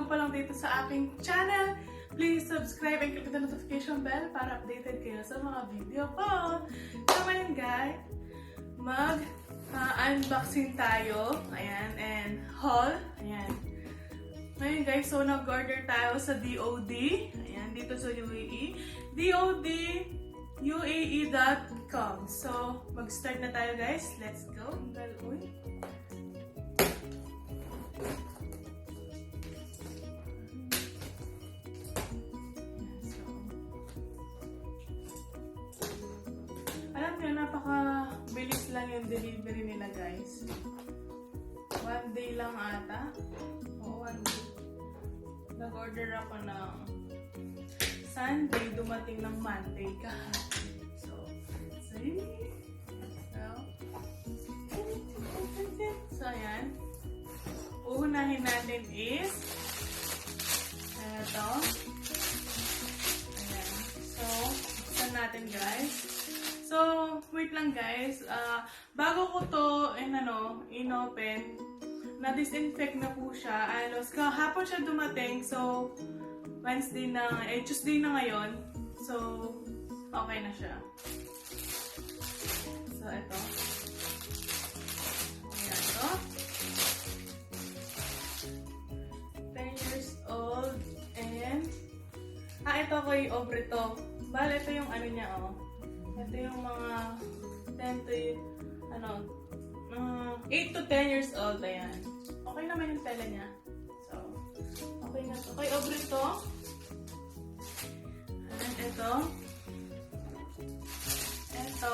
bago pa lang dito sa aking channel, please subscribe and click the notification bell para updated kayo sa mga video ko. So ngayon guys, unboxing tayo. Ayan, and haul. Ayan. Ngayon guys, so nag-order tayo sa DOD. Ayan, dito sa UAE. DOD UAE.com. So, mag-start na tayo guys. Let's go. Uy. Alam niyo, napaka-bilis lang yung delivery nila guys. 1 day lang ata. Oo, 1 day. Nag-order ako ng Sunday, dumating ng Monday kahapon. So, ayan. Uunahin natin is ito. Ayan. So, buksan natin guys. So, wait lang guys. Bago ko to in-open, na-disinfect na po siya. Kahapon siya dumating. So, Tuesday na ngayon. So, okay na siya. So, ito. Ayan to. 10 years old. And, ito ko yung Obrito. Bale, ito yung ano niya, oh. Ito yung mga 8 to 10 years old. Ayan. Okay naman yung tela niya. So, okay na to. Okay, Obrito. And ito. Ito.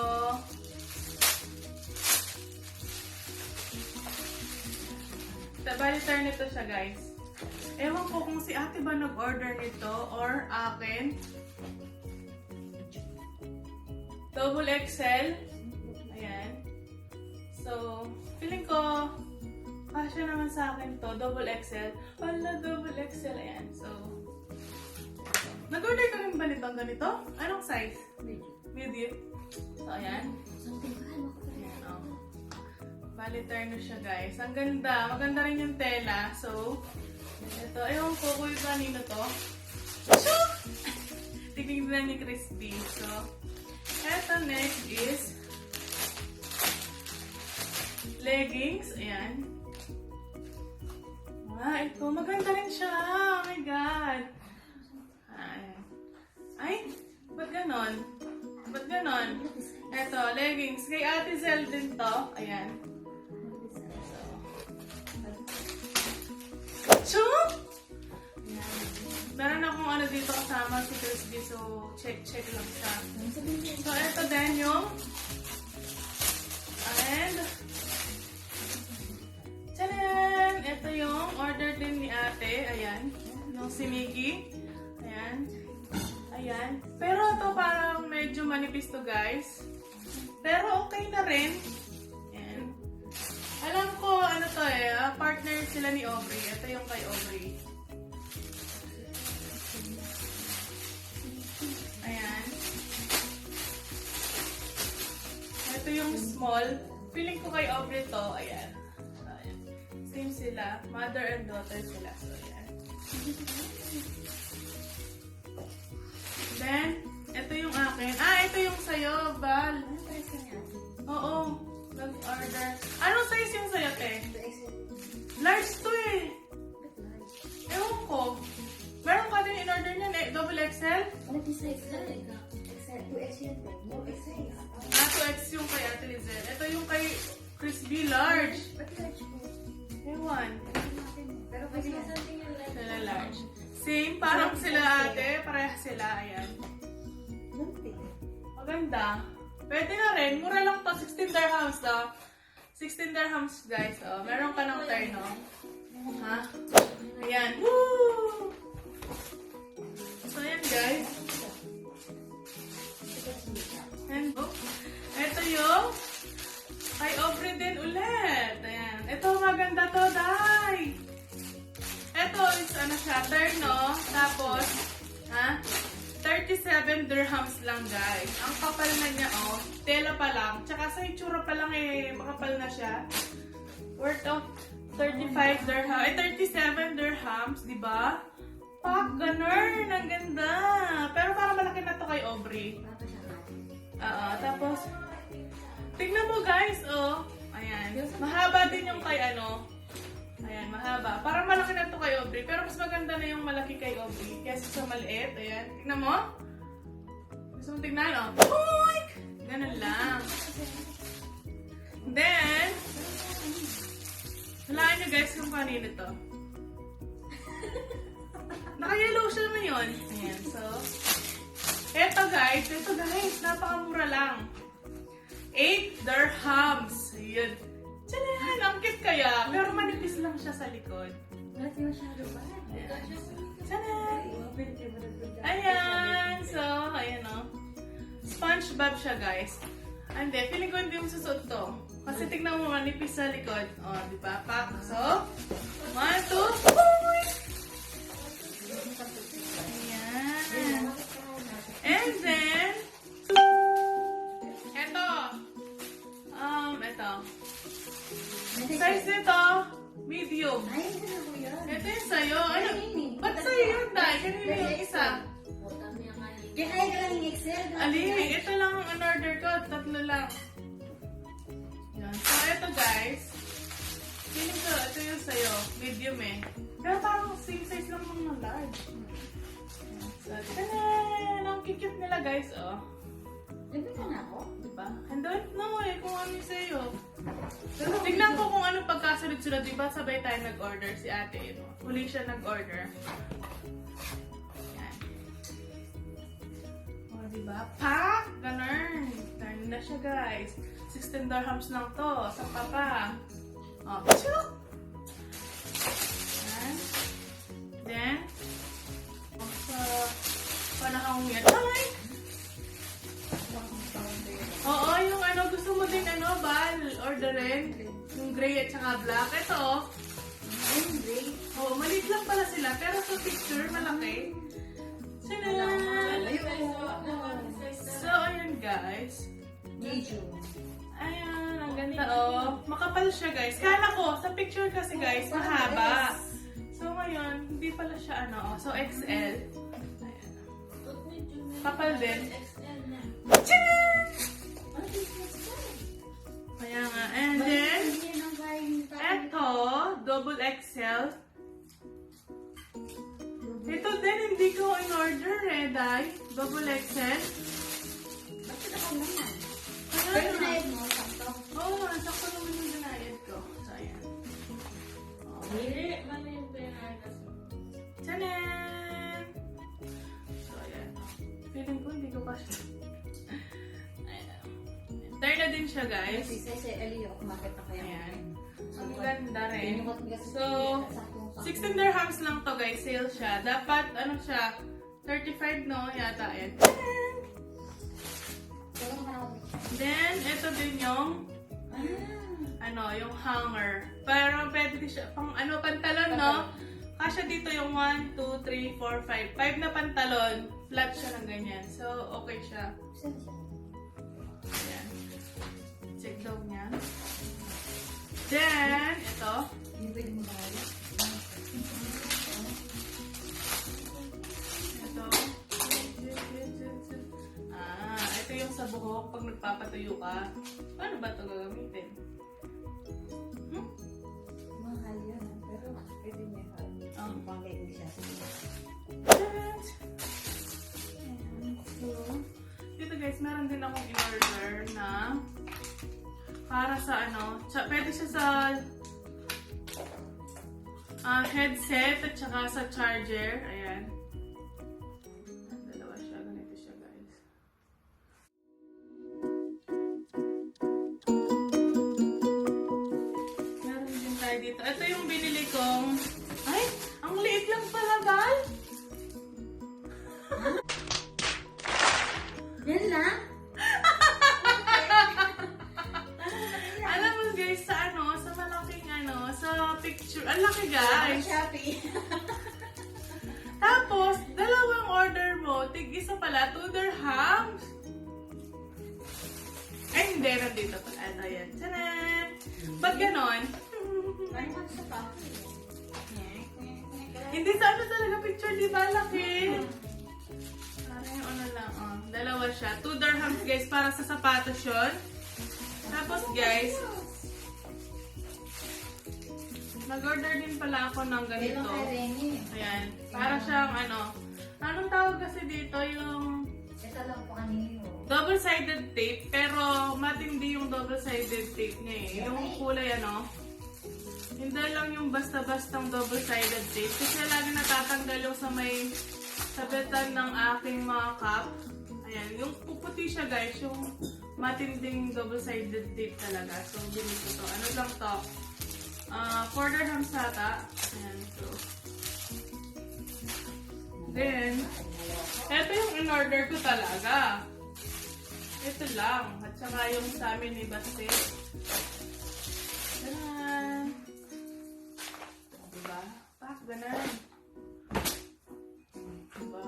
Balitar nito siya guys. Ewan ko kung si ate ba nag-order nito or akin. Double XL. Ayan. So, feeling ko kasya naman sa akin to. Double XL. Wala, double XL. Ayan. So, nag-order ka rin ba nitong ganito? Anong size? Medium. So, ayan. Ayan, oh. Balitar na siya, guys. Ang ganda. Maganda rin yung tela. So, ito. Ewan ko kung kanino to. Tignan ni Crispy. So, ito next is leggings. Ayan. Ito. Maganda rin siya. Oh my God. Ayan. Ay, ba't ganon? Ba't ganon? Ito, leggings. Kay Ate Zel din to. Ayan. So, meron akong ano dito kasama si Crispy. So, check lang siya. So, ito din yung and tadaan! Ito yung order din ni ate. Ayan. Yung si Mickey. Ayan. Ayan. Pero ito parang medyo manipis to guys. Pero okay na rin. Ayan. Alam ko ano to partner sila ni Aubrey. Ito yung kay Aubrey. Ayan. Ito yung small. Feeling ko kay Aubrey to. Ayan. Ayan. Same sila. Mother and daughter sila. So, ayan. Then, ito yung akin. Ito yung sa'yo, Bal. Ano price niya? Oo. Nag-order. Anong size yung sa'yo, te? Large to eh. Ewan ko. Meron ka din in-order niyan eh. Double XL? Ano yung size na rin? XL, 2X yun. 2XL. 2X yung kay Ate Lizelle. Ito yung kay Crispy large. Ba't large po? Ewan. Pero kasi something yung large. Sila large. Same, parang sila ate. Pareha sila. Ayan. Maganda. Pwede na rin. Mura lang to. 16 dirhams to. 16 dirhams guys. Oh, meron ka ng terno. Ha? Ayan. Woo! So, ayan guys. And, ito yung kay Aubrey din ulit. Ayan. Ito maganda to, Day. Ito is ano siya, terno. Tapos, 37 dirhams lang guys. Ang kapal na niya, oh. Tela pa lang. Tsaka sa itsura pa lang makapal na siya. Worth of 35 dirham, 37 dirhams, di ba? Pak, ganun, ang ganda. Pero parang malaki na to kay Aubrey. Papa siya natin. Tapos, tignan mo guys, oh. Ayan, mahaba din yung kay ano. Ayan, mahaba. Parang malaki na to kay Aubrey, pero mas maganda na yung malaki kay Aubrey kaysa sa maliit. Ayan, tignan mo. Gusto mo tignan, oh. Oink! Ganun lang. Then, halaan nyo guys kung kanino to. Naka-yellow siya naman yun. Ayan, so, eto guys, napakamura lang. 8 dirhams. Ayan. Tchanan! Ang cute kaya, pero manipis lang siya sa likod. Bakit yung masyado ba? Tchanan! Ayan! So, ayan o. SpongeBob siya guys. And then, feeling ko hindi mo susuot to. Kasi tignan mo manipis sa likod. O, di ba? Pak. So, 1, 2, ayan. And then, eto. Eto. Size nito, medium. Ay, ano ko yun? Ito yung sa'yo. Ano? Ay, Ba't sa'yo yun, Day? Kanina yung isa. Kaya kaya ka lang yung Excel. Ali, ito lang ang in-order ko. 3 lang. Yan. So, ito guys. Feeling ko, ito yung sa'yo. Medium eh. Pero parang same size lang ng large. So, tanan! Ang cute nila guys, oh. Nagpita na ako? Diba? I don't know eh kung ano yung sa'yo. Tignan ko kung ano pagkasunod-sunod. Diba sabay tayo nag-order si ate. Huli siya nag-order. Yan. O, diba? Pak! Ganun. Turn na siya guys. 16 dirhams lang to. Sa papa. O, chuk! Yan. Then, sa panahong yan. Ay! Oo, yung ano, gusto mo din ano, Bal, orderin. Yung gray at saka black. Ito, oh. Yung gray. Oo, maliit lang pala sila. Pero sa picture, malaki. Tchanan! So, ayan guys. Medium. Ayan, ang ganda, oh. Makapal siya, guys. Kala ko, sa picture kasi, guys, mahaba. So, ngayon, hindi pala siya ano, oh. So, XL. Ayan. Kapal din. Tchanan! Kaya nga. And then, eto, double XL. Ito din, hindi ko in-order eh, Day. Double XL. Bakit ako naman? Ano Pero na? sinayad mo, sakto. Oo, sakto naman yung dinayad ko. So, ayan. Oh. Tchanan! So, ayan. Feeling ko, hindi ko pa siya. Ayan. Turn na din siya, guys. Kasi sa Elio, kumakit ako yan. Ayan. Ang ganda rin. So, So, 16 dirhams lang to guys, sale siya. Dapat, ano siya, 35 no, yata yan. Then, ito din yung, ano, yung hanger. Pero pwede din siya, pang ano, pantalon no. Kasya dito yung 1, 2, 3, 4, 5. 5 na pantalon. Flat siya ng ganyan. So, okay siya. Ayan. Check daw niya. Then, ito. Ito. Ito yung sa buhok pag nagpapatuyo ka. Paano ba ito gagamitin? mahal yun, pero pwede niya Oh. pang-leg siya. Ayan. So, dito guys, meron din akong in-order na para sa ano, pwede siya sa headset at saka sa charger. Ayan. Dalawa siya. Ganito siya guys. Meron din tayo dito. Ito yung binili kong... Ay! Ang liit lang pala, Gal! Yan lang? Alam mo guys, sa ano, sa malaking ano, sa picture. Ang laki guys! Shopee. Tapos, dalawang order mo, tig-isa pala, 2 dirhams. Ay, hindi, nandito pala. Ito yan. Tchanan! Ba't ganon? Ano ka sa pa? Hindi sa ano talaga picture, di ba? Laki. Parang yung ano lang, oh. Dalawa siya. 2 dirhams, guys, para sa sapatos yun. Tapos, guys, nag-order din pala ako ng ganito. Ayan. Para siyang ano. Anong tawag kasi dito? Yung Ito lang po kanino. double-sided tape. Pero matindi yung double-sided tape niya eh. Yung kulay ano. Hindi lang yung basta-bastang double-sided tape. Kasi lagi natatanggal yung sa may sabitan ng aking mga cup. Ayan. Yung puputi siya guys. Yung matinding double-sided tape talaga. So, binito to. Ano lang to? 4 dirhams ata. Ayan. So, then, ito yung in-order ko talaga. Ito lang. At saka yung sa amin ni Baste. Ganun. Diba? Pak, ganun. Diba?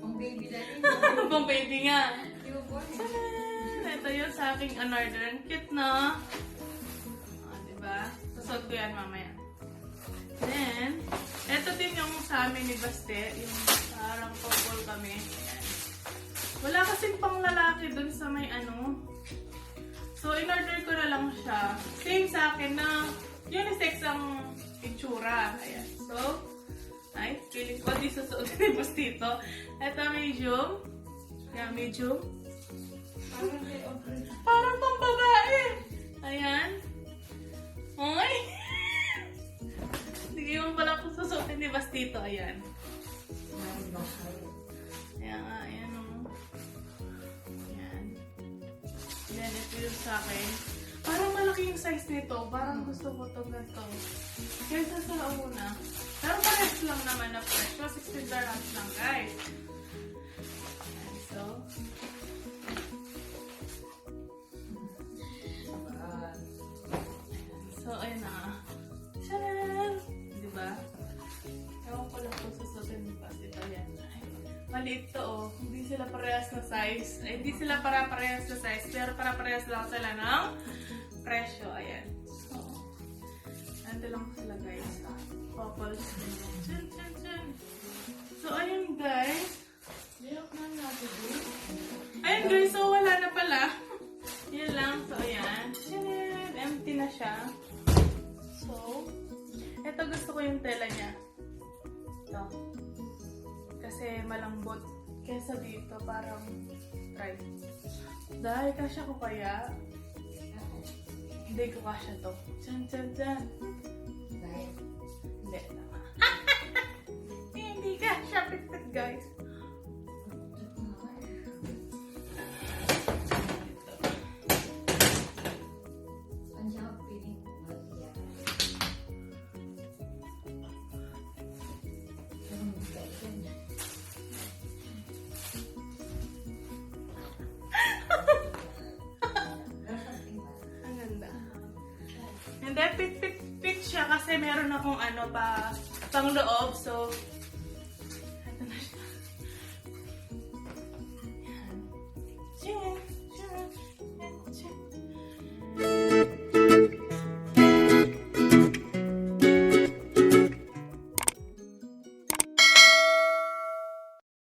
Ang baby na rin. Pang baby nga. Newborn. Tanan! Ito yung sa aking in-order. Ang cute, no? Diba? Susot ko yan mamaya. Then, ito din yung sa amin ni Baste. Yung parang couple kami. Ayan. Wala kasing pang lalaki dun sa may ano. So, in-order ko na lang siya. Same sa akin na unisex ang itsura. Ayan. So, ay, feeling ko di susuot ni Bastito. Ito medium. Ayan, medium. Parang pang babae. Ayan. Ay! Sige mo pala kung susuotin ni Bastito. Ayan. Ayan nga, ayan o. Ayan. Ayan, ito yung sa akin. Parang malaki yung size nito. Parang gusto ko ito ganito. Kaysa sa una. Pero parehas lang naman na fresh. So, 16 dirhams lang, guys. Ayan, so. So, ayun na. Tcharam! Diba? Ewan ko lang kung susutin ni Bastito. Ayan. Maliit to, oh. Hindi sila parehas na size. Ay, hindi sila para-parehas na size. Pero para-parehas lang sila ng presyo. Ayan. So, ando lang sila, guys. Couples. Tchan, tchan, tchan. So, ayun, guys. Ayun, guys. So, wala na pala. Yan lang. So, ayan. Tcharam! Empty na siya. So, ito gusto ko yung tela niya. Ito. Kasi malambot. Kesa dito, parang try. Dahil kasya ko kaya, hindi ko kasya to. Tsan, tsan, tsan. Hindi. Hindi kasya. Pitit, guys. Ang ganda. Hindi, fit siya kasi meron akong ano pa pang loob. So,